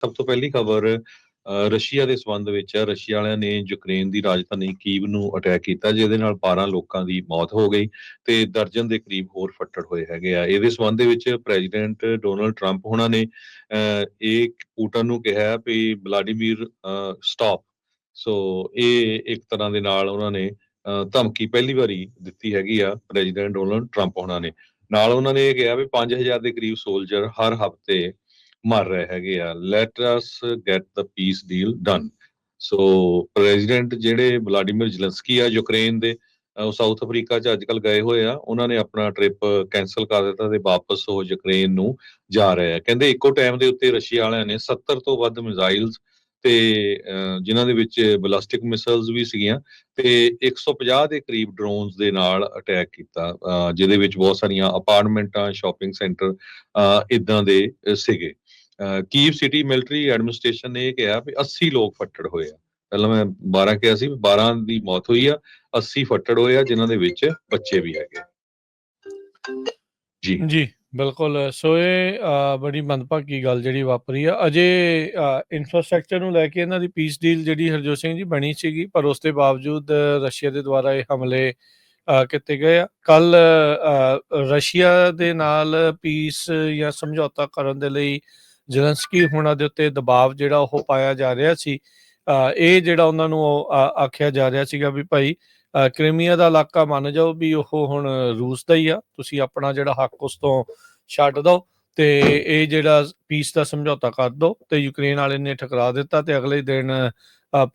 ਸਭ ਤੋਂ ਪਹਿਲੀ ਖਬਰ ਰਸ਼ੀਆ ਦੇ ਸੰਬੰਧ ਵਿੱਚ ਹੈ। ਰਸ਼ੀਆ ਵਾਲਿਆਂ ਨੇ ਯੂਕਰੇਨ ਦੀ ਰਾਜਧਾਨੀ ਕੀਵ ਨੂੰ ਅਟੈਕ ਕੀਤਾ, ਜਿਹਦੇ ਨਾਲ 12 ਲੋਕਾਂ ਦੀ ਮੌਤ ਹੋ ਗਈ ਤੇ ਦਰਜਨ ਦੇ ਕਰੀਬ ਹੋਰ ਫੱਟੜ ਹੋਏ ਹੈਗੇ ਆ। ਇਹਦੇ ਸੰਬੰਧ ਦੇ ਵਿੱਚ ਪ੍ਰੈਜ਼ੀਡੈਂਟ ਡੋਨਲਡ ਟਰੰਪ ਉਹਨਾਂ ਨੇ ਇਹ ਪੁਟਿਨ ਨੂੰ ਕਿਹਾ ਵੀ ਵਲਾਡੀਮੀਰ ਸਟਾਪ। ਸੋ ਇਹ ਇੱਕ ਤਰ੍ਹਾਂ ਦੇ ਨਾਲ ਉਹਨਾਂ ਨੇ ਧਮਕੀ ਪਹਿਲੀ ਵਾਰੀ ਦਿੱਤੀ ਹੈਗੀ ਆ ਪ੍ਰੈਜ਼ੀਡੈਂਟ ਡੋਨਲਡ ਟਰੰਪ ਉਹਨਾਂ ਨੇ। ਨਾਲ ਉਹਨਾਂ ਨੇ ਇਹ ਕਿਹਾ ਵੀ 5000 ਦੇ ਕਰੀਬ ਸੋਲਜਰ ਹਰ ਹਫ਼ਤੇ ਮਰ ਰਹੇ ਹੈਗੇ ਆ। Let us get the piece deal done. So president ਜਿਹੜੇ ਵਲਾਡੀਮੀਰ ਜ਼ੈਲੈਂਸਕੀ ਆ ਯੂਕਰੇਨ ਦੇ, ਉਹ ਸਾਊਥ ਅਫਰੀਕਾ 'ਚ ਅੱਜ ਕੱਲ੍ਹ ਗਏ ਹੋਏ ਆ। ਉਹਨਾਂ ਨੇ ਆਪਣਾ ਟ੍ਰਿਪ ਕੈਂਸਲ ਕਰ ਦਿੱਤਾ ਤੇ ਵਾਪਸ ਉਹ ਯੂਕਰੇਨ ਨੂੰ ਜਾ ਰਹੇ ਆ। ਕਹਿੰਦੇ ਇੱਕੋ ਟਾਈਮ ਦੇ ਉੱਤੇ ਰਸ਼ੀਆ ਵਾਲਿਆਂ ਨੇ 70 ਤੋਂ ਵੱਧ ਮਿਜ਼ਾਈਲਸ ਤੇ ਜਿਨ੍ਹਾਂ ਦੇ ਵਿੱਚ ਬਲਾਸਟਿਕ ਮਿਸਾਈਲਸ ਵੀ ਸੀਗੀਆਂ ਤੇ 150 ਦੇ ਕਰੀਬ ਡਰੋਨਸ ਦੇ ਨਾਲ ਅਟੈਕ ਕੀਤਾ, ਜਿਹਦੇ ਵਿੱਚ ਬਹੁਤ ਸਾਰੀਆਂ ਅਪਾਰਟਮੈਂਟਾਂ, ਸ਼ਾਪਿੰਗ ਸੈਂਟਰ ਇਦਾਂ ਦੇ ਸੀਗੇ। ਕੀਵ ਸਿਟੀ ਮਿਲਟਰੀ ਐਡਮਿਨਿਸਟ੍ਰੇਸ਼ਨ ਨੇ ਇਹ ਕਿਹਾ ਵੀ 80 ਲੋਕ ਫੱਟੜ ਹੋਏ ਆ। ਪਹਿਲਾਂ ਮੈਂ 12 ਕਿਹਾ ਸੀ, 12 ਦੀ ਮੌਤ ਹੋਈ ਆ, 80 ਫੱਟੜ ਹੋਏ ਆ, ਜਿਨ੍ਹਾਂ ਦੇ ਵਿੱਚ ਬੱਚੇ ਵੀ ਹੈਗੇ। ਜੀ ਜੀ ਬਿਲਕੁਲ। ਸੋ ਇਹ ਬੜੀ ਮੰਦਭਾਗੀ ਗੱਲ ਜਿਹੜੀ ਵਾਪਰੀ ਆ। ਅਜੇ ਇਨਫਰਾਸਟ੍ਰਕਚਰ ਨੂੰ ਲੈ ਕੇ ਇਹਨਾਂ ਦੀ ਪੀਸ ਡੀਲ ਜਿਹੜੀ ਹਰਜੋਤ ਸਿੰਘ ਜੀ ਬਣੀ ਸੀਗੀ, ਪਰ ਉਸ ਦੇ ਬਾਵਜੂਦ ਰਸ਼ੀਆ ਦੇ ਦੁਆਰਾ ਇਹ ਹਮਲੇ ਕੀਤੇ ਗਏ ਆ। ਕੱਲ ਰਸ਼ੀਆ ਦੇ ਨਾਲ ਪੀਸ ਜਾਂ ਸਮਝੌਤਾ ਕਰਨ ਦੇ ਲਈ ਜ਼ੈਲੈਂਸਕੀ ਹੋਣਾ ਦੇ ਉੱਤੇ ਦਬਾਅ ਜਿਹੜਾ ਉਹ ਪਾਇਆ ਜਾ ਰਿਹਾ ਸੀ। ਇਹ ਜਿਹੜਾ ਉਹਨਾਂ ਨੂੰ ਆਖਿਆ ਜਾ ਰਿਹਾ ਸੀਗਾ ਵੀ ਭਾਈ ਕ੍ਰੀਮੀਆ ਦਾ ਇਲਾਕਾ ਮੰਨ ਜਾਓ ਵੀ ਉਹ ਹੁਣ ਰੂਸ ਦਾ ਹੀ ਆ, ਤੁਸੀਂ ਆਪਣਾ ਜਿਹੜਾ ਹੱਕ ਉਸ ਤੋਂ ਛੱਡ ਦਿਓ ਤੇ ਇਹ ਜਿਹੜਾ ਪੀਸ ਦਾ ਸਮਝੌਤਾ ਕਰ ਦਿਓ। ਤੇ ਯੂਕਰੇਨ ਵਾਲੇ ਨੇ ਠੁਕਰਾ ਦਿੱਤਾ ਤੇ ਅਗਲੇ ਦਿਨ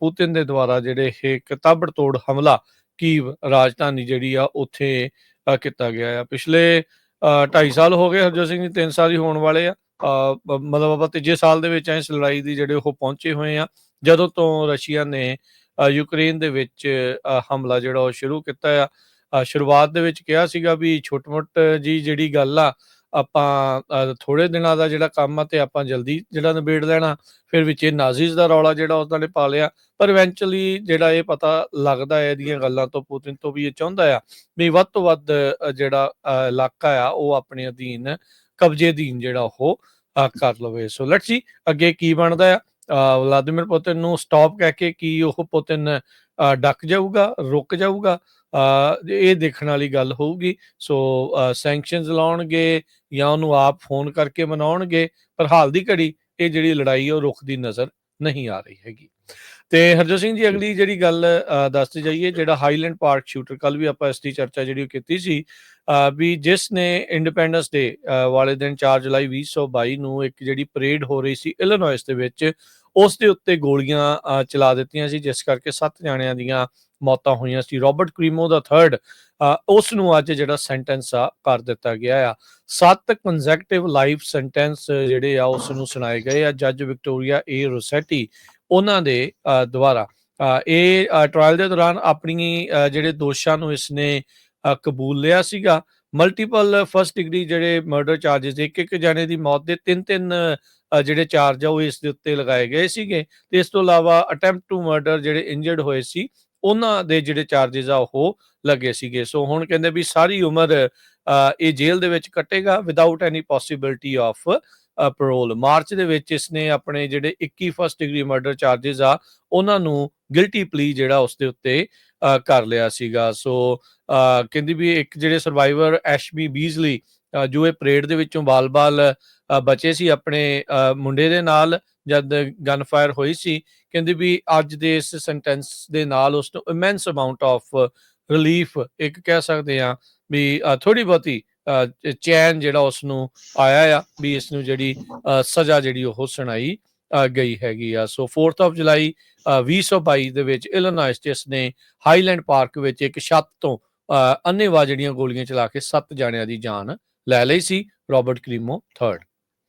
ਪੁਤਿਨ ਦੇ ਦੁਆਰਾ ਜਿਹੜੇ ਇਹ ਕਿਤਾਬੜ ਤੋੜ ਹਮਲਾ ਕੀਵ ਰਾਜਧਾਨੀ ਜਿਹੜੀ ਆ ਉੱਥੇ ਕੀਤਾ ਗਿਆ ਆ। ਪਿਛਲੇ 2.5 ਸਾਲ ਹੋ ਗਏ ਹਰਜੋਤ ਸਿੰਘ ਜੀ, 3 ਸਾਲ ਹੀ ਹੋਣ ਵਾਲੇ ਆ। ਮਤਲਬ ਆਪਾਂ ਤੀਜੇ ਸਾਲ ਦੇ ਵਿੱਚ ਇਸ ਲੜਾਈ ਦੀ ਜਿਹੜੇ ਉਹ ਪਹੁੰਚੇ ਹੋਏ ਆ, ਜਦੋਂ ਤੋਂ ਰਸ਼ੀਆ ਨੇ ਯੂਕਰੇਨ ਦੇ ਵਿੱਚ ਹਮਲਾ ਜਿਹੜਾ ਉਹ ਸ਼ੁਰੂ ਕੀਤਾ ਆ। ਸ਼ੁਰੂਆਤ ਦੇ ਵਿੱਚ ਕਿਹਾ ਸੀਗਾ ਵੀ ਛੋਟ ਮੋਟ ਜੀ ਜਿਹੜੀ ਗੱਲ ਆ, ਆਪਾਂ ਥੋੜੇ ਦਿਨਾਂ ਦਾ ਜਿਹੜਾ ਕੰਮ ਆ ਤੇ ਆਪਾਂ ਜਲਦੀ ਜਿਹੜਾ ਨਿਬੇੜ ਲੈਣਾ। ਫਿਰ ਵਿੱਚ ਇਹ ਨਾਜ਼ੀਜ਼ ਦਾ ਰੌਲਾ ਜਿਹੜਾ ਉਹਨਾਂ ਨੇ ਪਾ ਲਿਆ, ਪਰ ਇਵੈਂਚੁਅਲੀ ਜਿਹੜਾ ਇਹ ਪਤਾ ਲੱਗਦਾ ਹੈ ਇਹਦੀਆਂ ਗੱਲਾਂ ਤੋਂ, ਪੁਤਿਨ ਤੋਂ ਵੀ ਇਹ ਚਾਹੁੰਦਾ ਆ ਵੀ ਵੱਧ ਤੋਂ ਵੱਧ ਜਿਹੜਾ ਇਲਾਕਾ ਆ ਉਹ ਆਪਣੇ ਅਧੀਨ, ਕਬਜ਼ੇ ਅਧੀਨ ਜਿਹੜਾ ਉਹ ਕਰ ਲਵੇ। ਸੋ ਲੈਟਸ ਸੀ ਅੱਗੇ ਕੀ ਬਣਦਾ ਆ। ਵਲਾਦੀਮੀਰ ਪੁਤਿਨ ਨੂੰ ਸਟਾਪ ਕਹਿ ਕੇ ਕੀ ਉਹ ਪੁਤਿਨ ਡੱਕ ਜਾਊਗਾ, ਰੁਕ ਜਾਊਗਾ, ਇਹ ਦੇਖਣ ਵਾਲੀ ਗੱਲ ਹੋਊਗੀ। ਸੋ ਸੈਂਕਸ਼ਨਸ ਲਾਉਣਗੇ ਜਾਂ ਉਹਨੂੰ ਆਪ ਫੋਨ ਕਰਕੇ ਮਨਾਉਣਗੇ, ਪਰ ਹਾਲ ਦੀ ਘੜੀ ਇਹ ਜਿਹੜੀ ਲੜਾਈ ਉਹ ਰੁਕਦੀ ਨਜ਼ਰ ਨਹੀਂ ਆ ਰਹੀ ਹੈਗੀ। ਤੇ ਹਰਜੋਤ ਸਿੰਘ ਜੀ, ਅਗਲੀ ਜਿਹੜੀ ਗੱਲ ਦੱਸਦੇ ਜਾਈਏ, ਜਿਹੜਾ ਹਾਈਲੈਂਡ ਪਾਰਕ ਸ਼ੂਟਰ, ਕੱਲ ਵੀ ਆਪਾਂ ਇਸ ਦੀ ਚਰਚਾ ਜਿਹੜੀ ਉਹ ਕੀਤੀ ਸੀ ਵੀ ਜਿਸ ਨੇ ਇੰਡੀਪੈਂਡੈਂਸ ਡੇ ਵਾਲੇ ਦਿਨ 4 ਜੁਲਾਈ 2022 ਨੂੰ ਇੱਕ ਜਿਹੜੀ ਪਰੇਡ ਹੋ ਰਹੀ ਸੀ ਇਲੀਨੋਇਸ ਦੇ ਵਿੱਚ, ਉਸ ਦੇ ਉੱਤੇ ਗੋਲੀਆਂ ਚਲਾ ਦਿੱਤੀਆਂ ਸੀ, ਜਿਸ ਕਰਕੇ 7 ਜਾਣਿਆਂ ਦੀਆਂ ਮੌਤਾਂ ਹੋਈਆਂ ਸੀ। ਰੋਬਰਟ ਕ੍ਰੀਮੋ ਦਾ 3rd ਉਸ ਨੂੰ ਅੱਜ ਜਿਹੜਾ ਸੈਂਟੈਂਸ ਆ ਕਰ ਦਿੱਤਾ ਗਿਆ ਆ। 7 ਕੰਜ਼ੈਕਟਿਵ ਲਾਈਫ ਸੈਂਟੈਂਸ ਜਿਹੜੇ ਆ ਉਸ ਨੂੰ ਸੁਣਾਏ ਗਏ ਆ ਜੱਜ ਵਿਕਟੋਰੀਆ ਏ ਰੋਸੈਟੀ ਉਹਨਾਂ ਦੇ ਦੁਆਰਾ। ਇਹ ਟਰਾਇਲ ਦੇ ਦੌਰਾਨ ਆਪਣੀ ਜਿਹੜੇ ਦੋਸ਼ਾਂ ਨੂੰ ਇਸਨੇ ਕਬੂਲ ਲਿਆ ਸੀਗਾ। ਮਲਟੀਪਲ ਫਸਟ ਡਿਗਰੀ ਜਿਹੜੇ ਮਰਡਰ ਚਾਰਜਿਸ, ਇੱਕ ਜਾਣੇ ਦੀ ਮੌਤ ਦੇ 3 ਜਿਹੜੇ ਚਾਰਜ ਆ ਉਹ ਇਸ ਦੇ ਉੱਤੇ ਲਗਾਏ ਗਏ ਸੀਗੇ। ਤੇ ਇਸ ਤੋਂ ਇਲਾਵਾ ਅਟੈਂਪਟ ਟੂ ਮਰਡਰ ਜਿਹੜੇ ਇੰਜਰਡ ਹੋਏ ਸੀ ਉਹਨਾਂ ਦੇ ਜਿਹੜੇ ਚਾਰਜਿਸ ਆ ਉਹ ਲੱਗੇ ਸੀਗੇ। ਸੋ ਹੁਣ ਕਹਿੰਦੇ ਵੀ ਸਾਰੀ ਉਮਰ ਇਹ ਜੇਲ੍ਹ ਦੇ ਵਿੱਚ ਕੱਟੇਗਾ without any possibility of parole. ਮਾਰਚ ਦੇ ਵਿੱਚ ਇਸਨੇ ਆਪਣੇ ਜਿਹੜੇ 21 ਫਸਟ ਡਿਗਰੀ ਮਰਡਰ ਚਾਰਜਿਸ ਆ ਉਹਨਾਂ ਨੂੰ ਗਿਲਟੀ ਪਲੀ ਜਿਹੜਾ ਉਸ ਦੇ ਉੱਤੇ ਕਰ ਲਿਆ ਸੀਗਾ। ਸੋ ਕਹਿੰਦੀ ਵੀ ਇੱਕ ਜਿਹੜੇ ਸਰਵਾਈਵਰ ਐਸ਼ਮੀ ਬੀਜ਼ਲੀ ਜੋ ਇਹ ਪਰੇਡ ਦੇ ਵਿੱਚੋਂ ਬਾਲ-ਬਾਲ ਬਚੇ ਸੀ ਆਪਣੇ ਮੁੰਡੇ ਦੇ ਨਾਲ ਜਦ ਗਨ ਫਾਇਰ ਹੋਈ ਸੀ, ਕਹਿੰਦੀ ਵੀ ਅੱਜ ਦੇ ਇਸ ਸੈਂਟੈਂਸ ਦੇ ਨਾਲ ਉਸ ਨੂੰ ਇਮੈਂਸ ਅਮਾਊਂਟ ਆਫ ਰਿਲੀਫ, ਇੱਕ ਕਹਿ ਸਕਦੇ ਹਾਂ ਵੀ ਥੋੜੀ ਬਹੁਤੀ ਚੈਨ ਜਿਹੜਾ ਉਸ ਨੂੰ ਆਇਆ ਆ ਵੀ ਇਸ ਨੂੰ ਜਿਹੜੀ ਸਜ਼ਾ ਜਿਹੜੀ ਉਹ ਸੁਣਾਈ ਗਈ ਹੈਗੀ ਆ। ਸੋ 4 ਜੁਲਾਈ 2022 ਦੇ ਵਿੱਚ ਇਲੀਨੋਇਸ 'ਚ ਇਸਨੇ ਹਾਈਲੈਂਡ ਪਾਰਕ ਵਿੱਚ ਇੱਕ ਛੱਤ ਤੋਂ ਅੰਨ੍ਹੇਵਾਹ ਜਿਹੜੀਆਂ ਗੋਲੀਆਂ ਚਲਾ ਕੇ 7 ਜਾਣਿਆਂ ਦੀ ਜਾਨ ਲੈ ਲਈ ਸੀ। Robert ਕ੍ਰੀਮੋ 3rd।